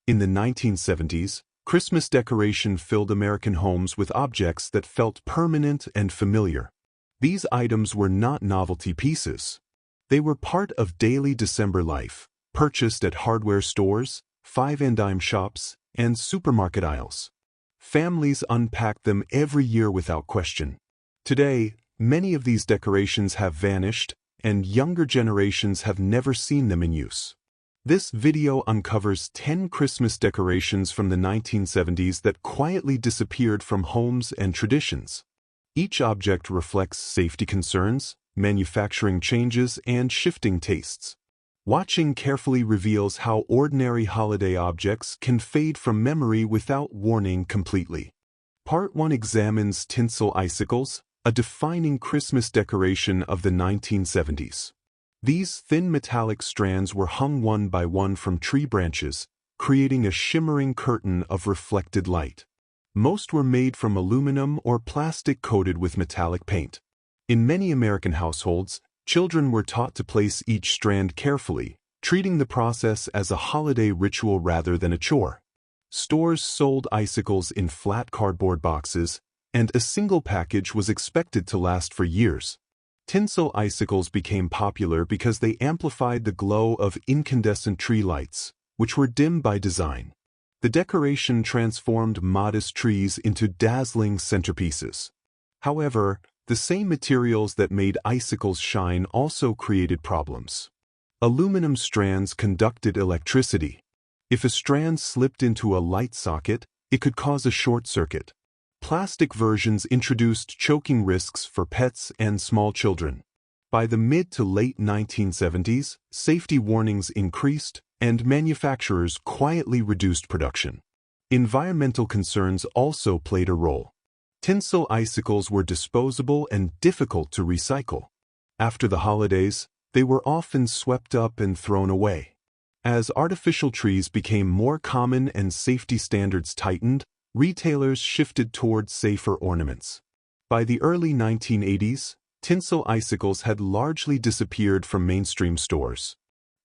In the 1970s, Christmas decoration filled American homes with objects that felt permanent and familiar. These items were not novelty pieces. They were part of daily December life, purchased at hardware stores, five-and-dime shops, and supermarket aisles. Families unpacked them every year without question. Today, many of these decorations have vanished, and younger generations have never seen them in use. This video uncovers 10 Christmas decorations from the 1970s that quietly disappeared from homes and traditions. Each object reflects safety concerns, manufacturing changes, and shifting tastes. Watching carefully reveals how ordinary holiday objects can fade from memory without warning completely. Part 1 examines tinsel icicles, a defining Christmas decoration of the 1970s. These thin metallic strands were hung one by one from tree branches, creating a shimmering curtain of reflected light. Most were made from aluminum or plastic coated with metallic paint. In many American households, children were taught to place each strand carefully, treating the process as a holiday ritual rather than a chore. Stores sold icicles in flat cardboard boxes, and a single package was expected to last for years. Tinsel icicles became popular because they amplified the glow of incandescent tree lights, which were dim by design. The decoration transformed modest trees into dazzling centerpieces. However, the same materials that made icicles shine also created problems. Aluminum strands conducted electricity. If a strand slipped into a light socket, it could cause a short circuit. Plastic versions introduced choking risks for pets and small children. By the mid to late 1970s, safety warnings increased, and manufacturers quietly reduced production. Environmental concerns also played a role. Tinsel icicles were disposable and difficult to recycle. After the holidays, they were often swept up and thrown away. As artificial trees became more common and safety standards tightened, retailers shifted toward safer ornaments. By the early 1980s, tinsel icicles had largely disappeared from mainstream stores.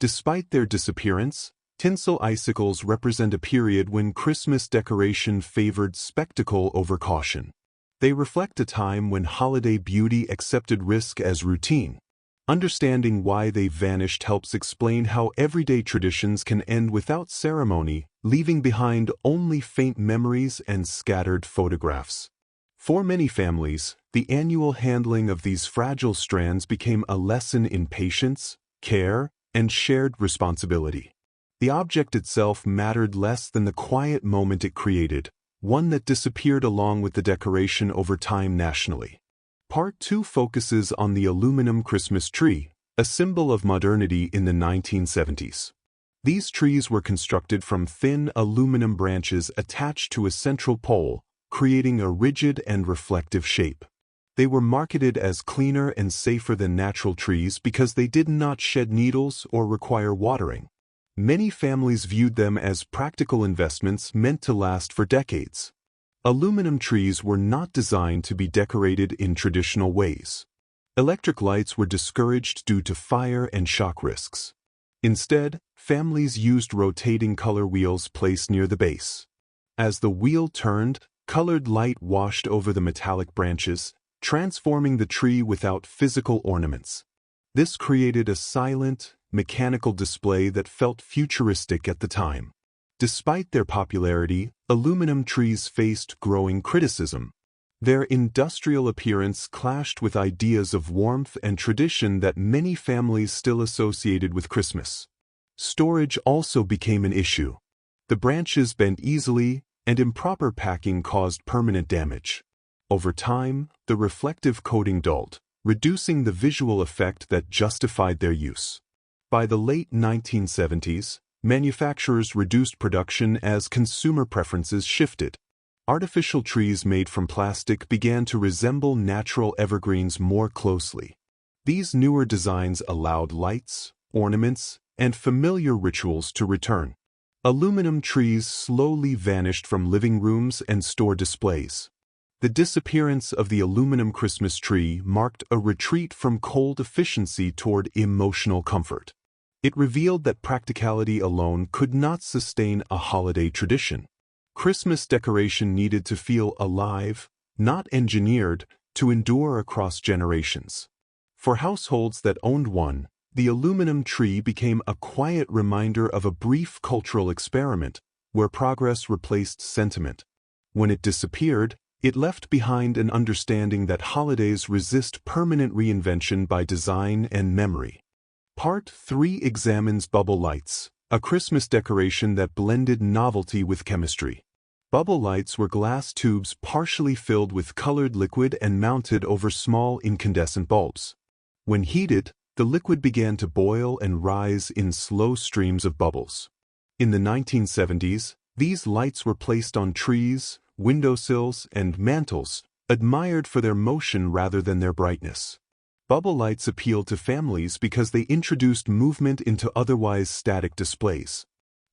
Despite their disappearance, tinsel icicles represent a period when Christmas decoration favored spectacle over caution. They reflect a time when holiday beauty accepted risk as routine. Understanding why they vanished helps explain how everyday traditions can end without ceremony, leaving behind only faint memories and scattered photographs. For many families, the annual handling of these fragile strands became a lesson in patience, care, and shared responsibility. The object itself mattered less than the quiet moment it created, one that disappeared along with the decoration over time nationally. Part 2 focuses on the aluminum Christmas tree, a symbol of modernity in the 1970s. These trees were constructed from thin aluminum branches attached to a central pole, creating a rigid and reflective shape. They were marketed as cleaner and safer than natural trees because they did not shed needles or require watering. Many families viewed them as practical investments meant to last for decades. Aluminum trees were not designed to be decorated in traditional ways. Electric lights were discouraged due to fire and shock risks. Instead, families used rotating color wheels placed near the base. As the wheel turned, colored light washed over the metallic branches, transforming the tree without physical ornaments. This created a silent, mechanical display that felt futuristic at the time. Despite their popularity, aluminum trees faced growing criticism. Their industrial appearance clashed with ideas of warmth and tradition that many families still associated with Christmas. Storage also became an issue. The branches bent easily, and improper packing caused permanent damage. Over time, the reflective coating dulled, reducing the visual effect that justified their use. By the late 1970s, manufacturers reduced production as consumer preferences shifted. Artificial trees made from plastic began to resemble natural evergreens more closely. These newer designs allowed lights, ornaments, and familiar rituals to return. Aluminum trees slowly vanished from living rooms and store displays. The disappearance of the aluminum Christmas tree marked a retreat from cold efficiency toward emotional comfort. It revealed that practicality alone could not sustain a holiday tradition. Christmas decoration needed to feel alive, not engineered, to endure across generations. For households that owned one, the aluminum tree became a quiet reminder of a brief cultural experiment where progress replaced sentiment. When it disappeared, it left behind an understanding that holidays resist permanent reinvention by design and memory. Part 3 examines bubble lights, a Christmas decoration that blended novelty with chemistry. Bubble lights were glass tubes partially filled with colored liquid and mounted over small incandescent bulbs. When heated, the liquid began to boil and rise in slow streams of bubbles. In the 1970s, these lights were placed on trees, windowsills, and mantels, admired for their motion rather than their brightness. Bubble lights appealed to families because they introduced movement into otherwise static displays.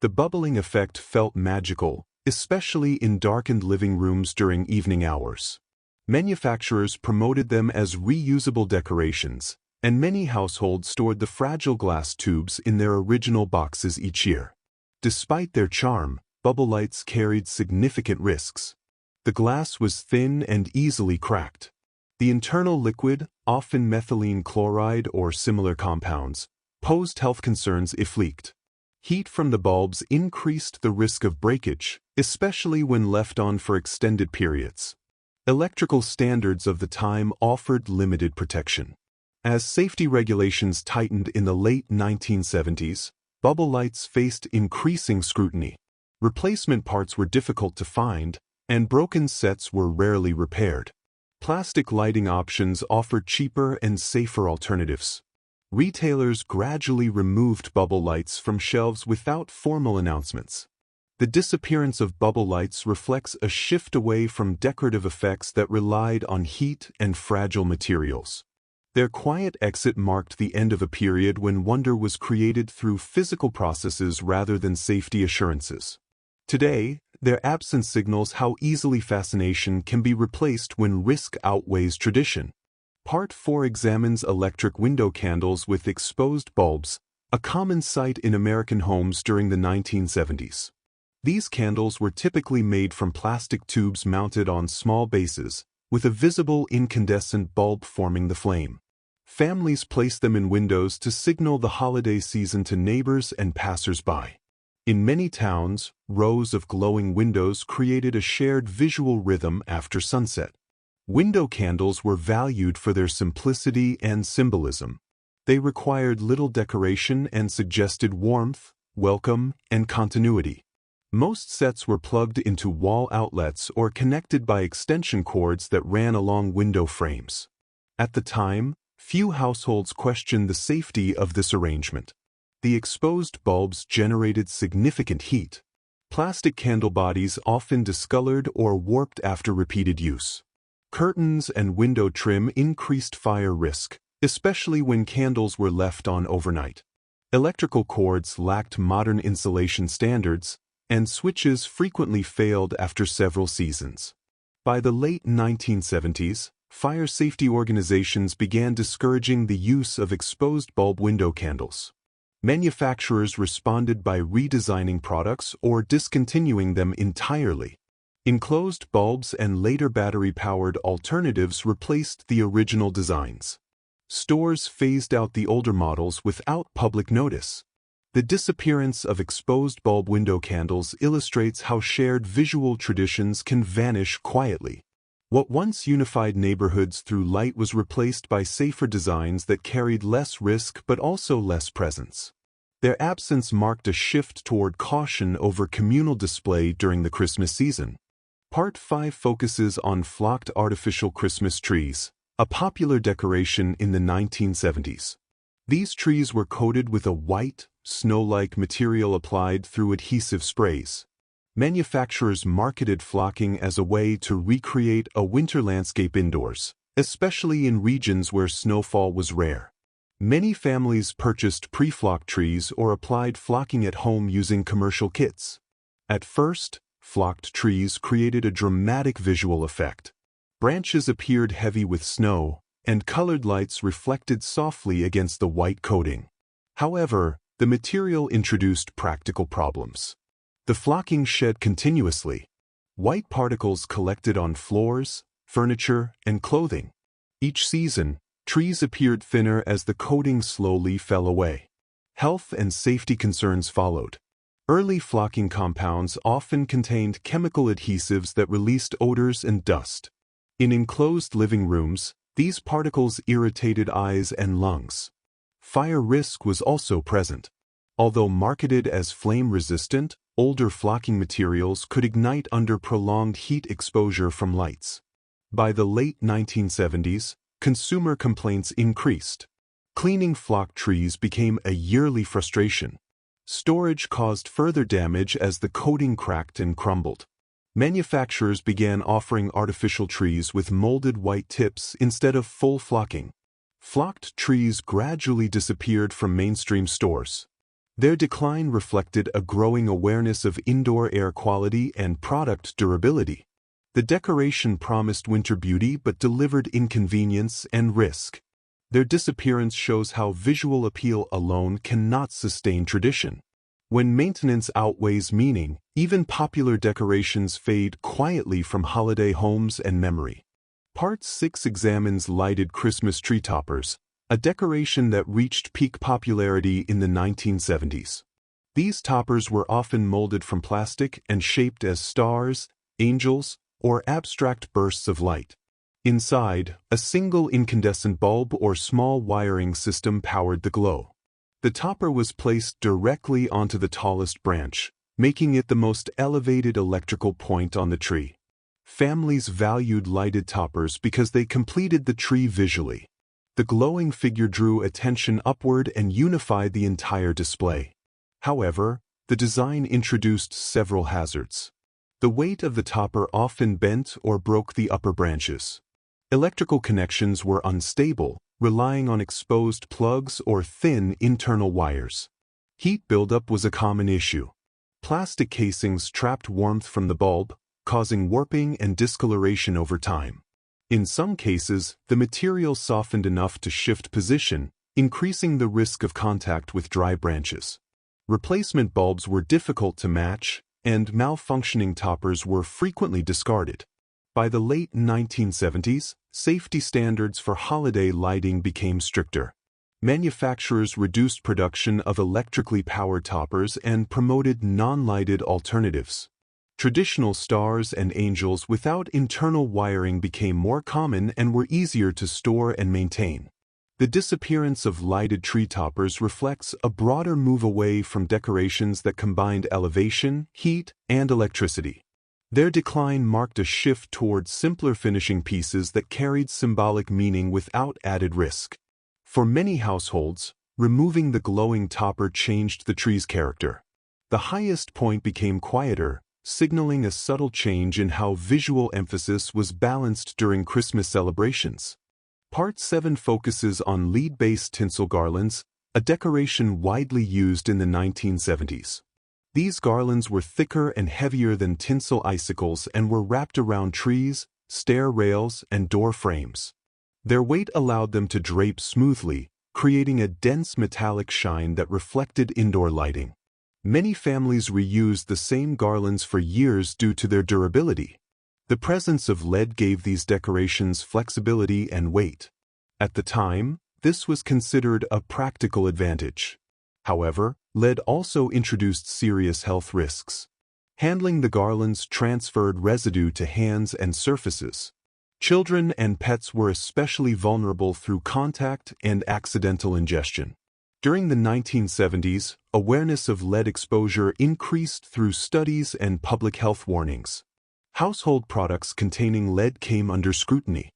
The bubbling effect felt magical, especially in darkened living rooms during evening hours. Manufacturers promoted them as reusable decorations, and many households stored the fragile glass tubes in their original boxes each year. Despite their charm, bubble lights carried significant risks. The glass was thin and easily cracked. The internal liquid, often methylene chloride or similar compounds, posed health concerns if leaked. Heat from the bulbs increased the risk of breakage, especially when left on for extended periods. Electrical standards of the time offered limited protection. As safety regulations tightened in the late 1970s, bubble lights faced increasing scrutiny. Replacement parts were difficult to find, and broken sets were rarely repaired. Plastic lighting options offered cheaper and safer alternatives. Retailers gradually removed bubble lights from shelves without formal announcements. The disappearance of bubble lights reflects a shift away from decorative effects that relied on heat and fragile materials. Their quiet exit marked the end of a period when wonder was created through physical processes rather than safety assurances. Today, their absence signals how easily fascination can be replaced when risk outweighs tradition. Part 4 examines electric window candles with exposed bulbs, a common sight in American homes during the 1970s. These candles were typically made from plastic tubes mounted on small bases, with a visible incandescent bulb forming the flame. Families placed them in windows to signal the holiday season to neighbors and passers-by. In many towns, rows of glowing windows created a shared visual rhythm after sunset. Window candles were valued for their simplicity and symbolism. They required little decoration and suggested warmth, welcome, and continuity. Most sets were plugged into wall outlets or connected by extension cords that ran along window frames. At the time, few households questioned the safety of this arrangement. The exposed bulbs generated significant heat. Plastic candle bodies often discolored or warped after repeated use. Curtains and window trim increased fire risk, especially when candles were left on overnight. Electrical cords lacked modern insulation standards, and switches frequently failed after several seasons. By the late 1970s, fire safety organizations began discouraging the use of exposed bulb window candles. Manufacturers responded by redesigning products or discontinuing them entirely. Enclosed bulbs and later battery-powered alternatives replaced the original designs. Stores phased out the older models without public notice. The disappearance of exposed bulb window candles illustrates how shared visual traditions can vanish quietly. What once unified neighborhoods through light was replaced by safer designs that carried less risk but also less presence. Their absence marked a shift toward caution over communal display during the Christmas season. Part 5 focuses on flocked artificial Christmas trees, a popular decoration in the 1970s. These trees were coated with a white, snow-like material applied through adhesive sprays. Manufacturers marketed flocking as a way to recreate a winter landscape indoors, especially in regions where snowfall was rare. Many families purchased pre-flocked trees or applied flocking at home using commercial kits. At first, flocked trees created a dramatic visual effect. Branches appeared heavy with snow, and colored lights reflected softly against the white coating. However, The material introduced practical problems. The flocking shed continuously. White particles collected on floors, furniture, and clothing. Each season, trees appeared thinner as the coating slowly fell away. Health and safety concerns followed. Early flocking compounds often contained chemical adhesives that released odors and dust. In enclosed living rooms, these particles irritated eyes and lungs. Fire risk was also present. Although marketed as flame-resistant, older flocking materials could ignite under prolonged heat exposure from lights. By the late 1970s, consumer complaints increased. Cleaning flock trees became a yearly frustration. Storage caused further damage as the coating cracked and crumbled. Manufacturers began offering artificial trees with molded white tips instead of full flocking. Flocked trees gradually disappeared from mainstream stores. Their decline reflected a growing awareness of indoor air quality and product durability. The decoration promised winter beauty but delivered inconvenience and risk. Their disappearance shows how visual appeal alone cannot sustain tradition. When maintenance outweighs meaning, even popular decorations fade quietly from holiday homes and memory. Part 6 examines lighted Christmas tree toppers, a decoration that reached peak popularity in the 1970s. These toppers were often molded from plastic and shaped as stars, angels, or abstract bursts of light. Inside, a single incandescent bulb or small wiring system powered the glow. The topper was placed directly onto the tallest branch, making it the most elevated electrical point on the tree. Families valued lighted toppers because they completed the tree visually. The glowing figure drew attention upward and unified the entire display. However, the design introduced several hazards. The weight of the topper often bent or broke the upper branches. Electrical connections were unstable, relying on exposed plugs or thin internal wires. Heat buildup was a common issue. Plastic casings trapped warmth from the bulb, causing warping and discoloration over time. In some cases, the material softened enough to shift position, increasing the risk of contact with dry branches. Replacement bulbs were difficult to match, and malfunctioning toppers were frequently discarded. By the late 1970s, safety standards for holiday lighting became stricter. Manufacturers reduced production of electrically powered toppers and promoted non-lighted alternatives. Traditional stars and angels without internal wiring became more common and were easier to store and maintain. The disappearance of lighted tree toppers reflects a broader move away from decorations that combined elevation, heat, and electricity. Their decline marked a shift toward simpler finishing pieces that carried symbolic meaning without added risk. For many households, removing the glowing topper changed the tree's character. The highest point became quieter, signaling a subtle change in how visual emphasis was balanced during Christmas celebrations. Part 7 focuses on lead-based tinsel garlands, a decoration widely used in the 1970s. These garlands were thicker and heavier than tinsel icicles and were wrapped around trees, stair rails, and door frames. Their weight allowed them to drape smoothly, creating a dense metallic shine that reflected indoor lighting. Many families reused the same garlands for years due to their durability. The presence of lead gave these decorations flexibility and weight. At the time, this was considered a practical advantage. However, lead also introduced serious health risks. Handling the garlands transferred residue to hands and surfaces. Children and pets were especially vulnerable through contact and accidental ingestion. During the 1970s, awareness of lead exposure increased through studies and public health warnings. Household products containing lead came under scrutiny.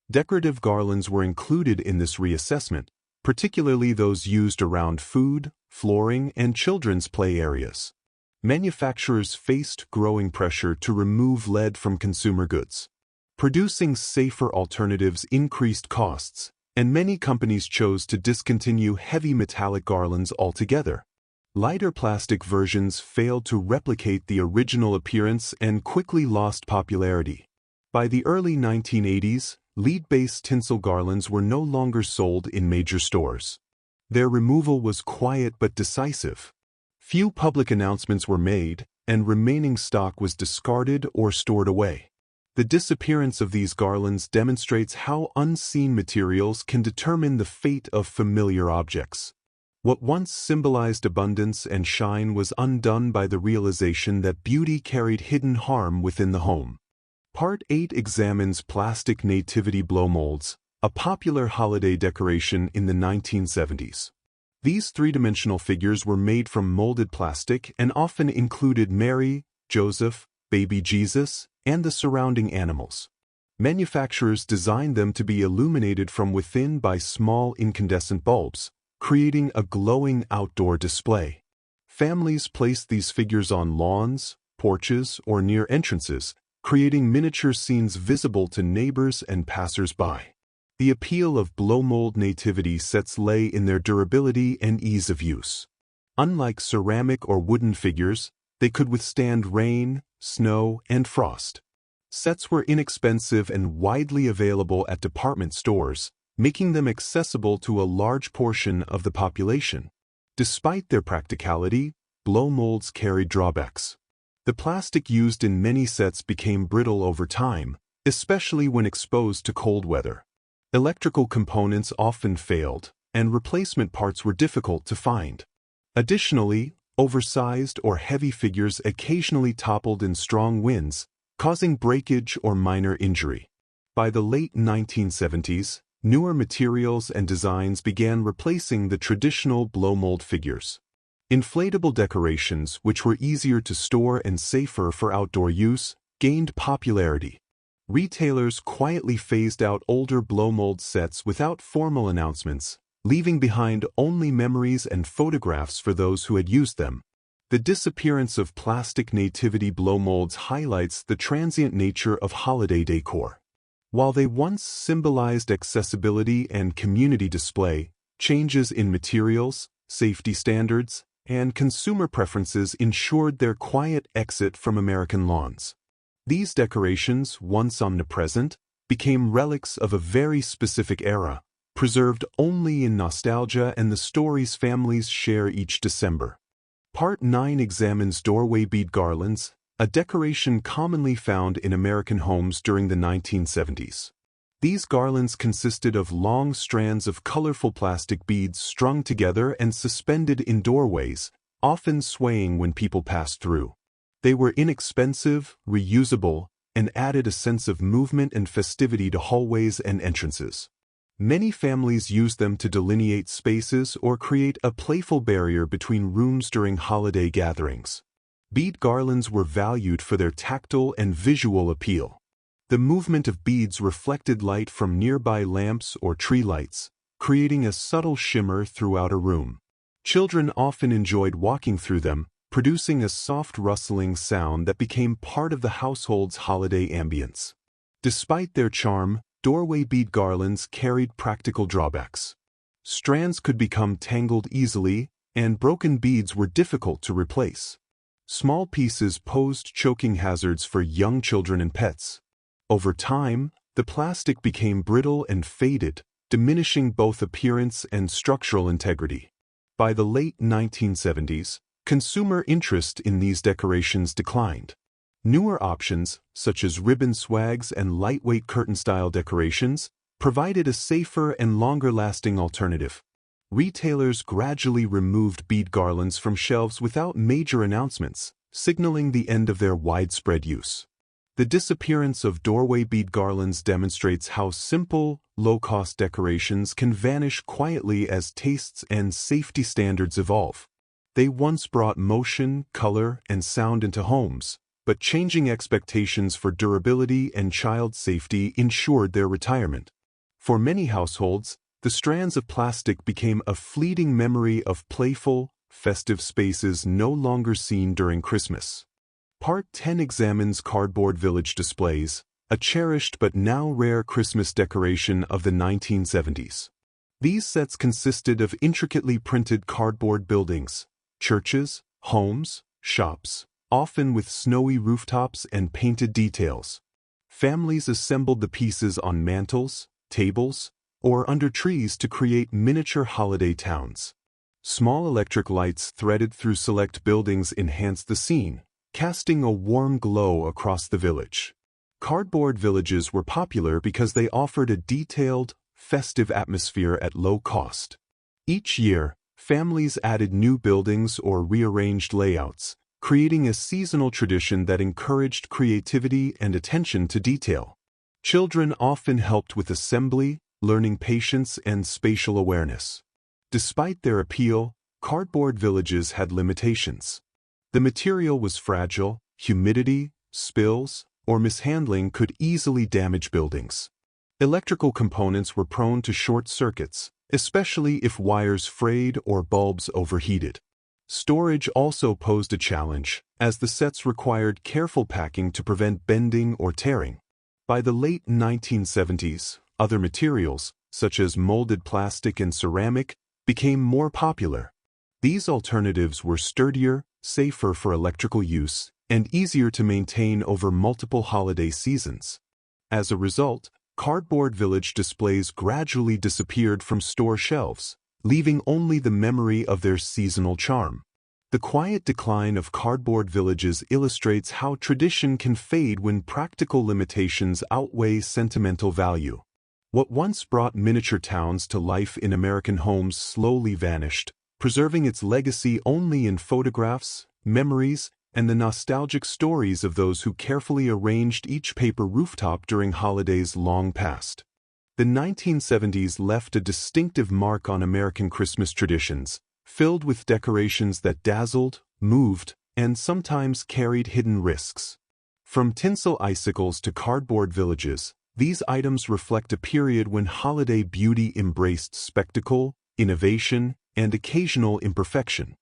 Decorative garlands were included in this reassessment, particularly those used around food, flooring, and children's play areas. Manufacturers faced growing pressure to remove lead from consumer goods. Producing safer alternatives increased costs, and many companies chose to discontinue heavy metallic garlands altogether. Lighter plastic versions failed to replicate the original appearance and quickly lost popularity. By the early 1980s, lead-based tinsel garlands were no longer sold in major stores. Their removal was quiet but decisive. Few public announcements were made, and remaining stock was discarded or stored away. The disappearance of these garlands demonstrates how unseen materials can determine the fate of familiar objects. What once symbolized abundance and shine was undone by the realization that beauty carried hidden harm within the home. Part 8 examines plastic nativity blow molds, a popular holiday decoration in the 1970s. These three-dimensional figures were made from molded plastic and often included Mary, Joseph, baby Jesus, and the surrounding animals. Manufacturers designed them to be illuminated from within by small incandescent bulbs, creating a glowing outdoor display. Families placed these figures on lawns, porches, or near entrances, creating miniature scenes visible to neighbors and passers-by. The appeal of blow mold nativity sets lay in their durability and ease of use. Unlike ceramic or wooden figures, they could withstand rain, snow, and frost. Sets were inexpensive and widely available at department stores, making them accessible to a large portion of the population. Despite their practicality, blow molds carried drawbacks. The plastic used in many sets became brittle over time, especially when exposed to cold weather. Electrical components often failed, and replacement parts were difficult to find. Additionally, oversized or heavy figures occasionally toppled in strong winds, causing breakage or minor injury. By the late 1970s, newer materials and designs began replacing the traditional blow mold figures. Inflatable decorations, which were easier to store and safer for outdoor use, gained popularity. Retailers quietly phased out older blow mold sets without formal announcements, leaving behind only memories and photographs for those who had used them. The disappearance of plastic nativity blow molds highlights the transient nature of holiday decor. While they once symbolized accessibility and community display, changes in materials, safety standards, and consumer preferences ensured their quiet exit from American lawns. These decorations, once omnipresent, became relics of a very specific era, preserved only in nostalgia and the stories families share each December. Part 9 examines doorway bead garlands, a decoration commonly found in American homes during the 1970s. These garlands consisted of long strands of colorful plastic beads strung together and suspended in doorways, often swaying when people passed through. They were inexpensive, reusable, and added a sense of movement and festivity to hallways and entrances. Many families used them to delineate spaces or create a playful barrier between rooms during holiday gatherings. Bead garlands were valued for their tactile and visual appeal. The movement of beads reflected light from nearby lamps or tree lights, creating a subtle shimmer throughout a room. Children often enjoyed walking through them, producing a soft rustling sound that became part of the household's holiday ambience. Despite their charm, doorway bead garlands carried practical drawbacks. Strands could become tangled easily, and broken beads were difficult to replace. Small pieces posed choking hazards for young children and pets. Over time, the plastic became brittle and faded, diminishing both appearance and structural integrity. By the late 1970s, consumer interest in these decorations declined. Newer options, such as ribbon swags and lightweight curtain-style decorations, provided a safer and longer-lasting alternative. Retailers gradually removed bead garlands from shelves without major announcements, signaling the end of their widespread use. The disappearance of doorway bead garlands demonstrates how simple, low-cost decorations can vanish quietly as tastes and safety standards evolve. They once brought motion, color, and sound into homes, but changing expectations for durability and child safety ensured their retirement. For many households, the strands of plastic became a fleeting memory of playful, festive spaces no longer seen during Christmas. Part 10 examines cardboard village displays, a cherished but now rare Christmas decoration of the 1970s. These sets consisted of intricately printed cardboard buildings, churches, homes, shops, often with snowy rooftops and painted details. Families assembled the pieces on mantels, tables, or under trees to create miniature holiday towns. Small electric lights threaded through select buildings enhanced the scene, casting a warm glow across the village. Cardboard villages were popular because they offered a detailed, festive atmosphere at low cost. Each year, families added new buildings or rearranged layouts, creating a seasonal tradition that encouraged creativity and attention to detail. Children often helped with assembly, learning patience and spatial awareness. Despite their appeal, cardboard villages had limitations. The material was fragile, humidity, spills, or mishandling could easily damage buildings. Electrical components were prone to short circuits, especially if wires frayed or bulbs overheated. Storage also posed a challenge, as the sets required careful packing to prevent bending or tearing. By the late 1970s, other materials, such as molded plastic and ceramic, became more popular. These alternatives were sturdier, safer for electrical use, and easier to maintain over multiple holiday seasons. As a result, cardboard village displays gradually disappeared from store shelves, leaving only the memory of their seasonal charm. The quiet decline of cardboard villages illustrates how tradition can fade when practical limitations outweigh sentimental value. What once brought miniature towns to life in American homes slowly vanished, preserving its legacy only in photographs, memories, and the nostalgic stories of those who carefully arranged each paper rooftop during holidays long past. The 1970s left a distinctive mark on American Christmas traditions, filled with decorations that dazzled, moved, and sometimes carried hidden risks. From tinsel icicles to cardboard villages, these items reflect a period when holiday beauty embraced spectacle, innovation, and occasional imperfection.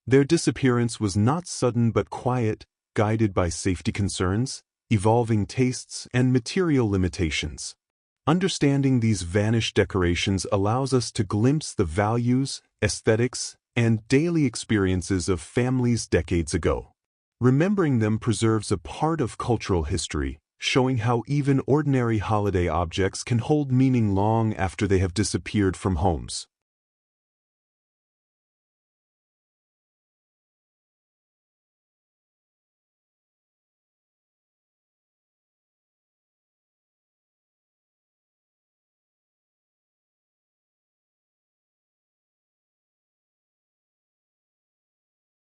Their disappearance was not sudden but quiet, guided by safety concerns, evolving tastes, and material limitations. Understanding these vanished decorations allows us to glimpse the values, aesthetics, and daily experiences of families decades ago. Remembering them preserves a part of cultural history, showing how even ordinary holiday objects can hold meaning long after they have disappeared from homes.